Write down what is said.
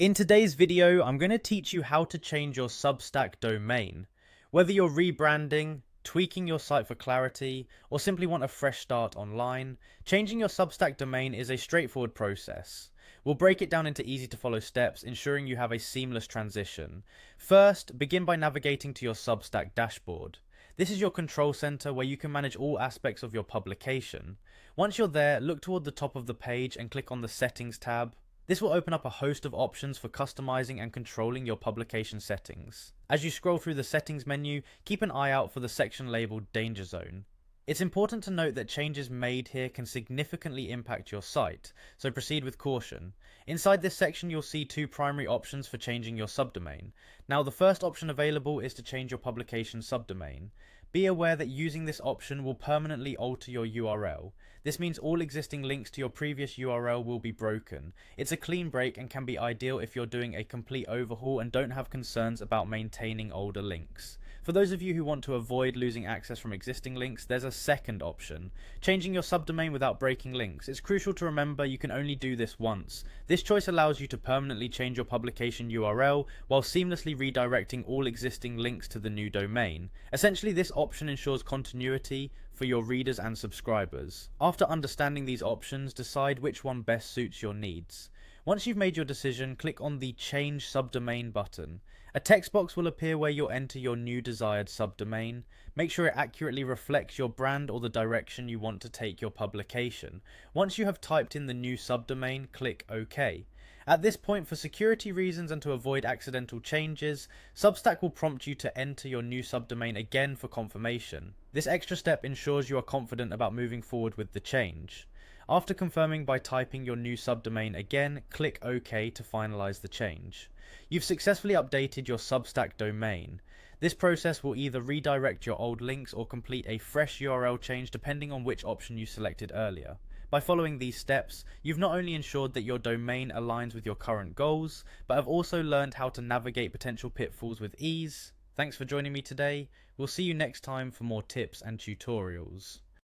In today's video, I'm going to teach you how to change your Substack domain. Whether you're rebranding, tweaking your site for clarity, or simply want a fresh start online, changing your Substack domain is a straightforward process. We'll break it down into easy to follow steps, ensuring you have a seamless transition. First, begin by navigating to your Substack dashboard. This is your control center where you can manage all aspects of your publication. Once you're there, look toward the top of the page and click on the Settings tab. This will open up a host of options for customizing and controlling your publication settings. As you scroll through the settings menu, keep an eye out for the section labeled Danger Zone. It's important to note that changes made here can significantly impact your site, so proceed with caution. Inside this section you'll see two primary options for changing your subdomain. Now the first option available is to change your publication subdomain. Be aware that using this option will permanently alter your URL. This means all existing links to your previous URL will be broken. It's a clean break and can be ideal if you're doing a complete overhaul and don't have concerns about maintaining older links. For those of you who want to avoid losing access from existing links, there's a second option. Changing your subdomain without breaking links. It's crucial to remember you can only do this once. This choice allows you to permanently change your publication URL while seamlessly redirecting all existing links to the new domain. Essentially, this option ensures continuity for your readers and subscribers. After understanding these options, decide which one best suits your needs. Once you've made your decision, click on the Change Subdomain button. A text box will appear where you'll enter your new desired subdomain. Make sure it accurately reflects your brand or the direction you want to take your publication. Once you have typed in the new subdomain, click OK. At this point, for security reasons and to avoid accidental changes, Substack will prompt you to enter your new subdomain again for confirmation. This extra step ensures you are confident about moving forward with the change. After confirming by typing your new subdomain again, click OK to finalize the change. You've successfully updated your Substack domain. This process will either redirect your old links or complete a fresh URL change depending on which option you selected earlier. By following these steps, you've not only ensured that your domain aligns with your current goals, but have also learned how to navigate potential pitfalls with ease. Thanks for joining me today. We'll see you next time for more tips and tutorials.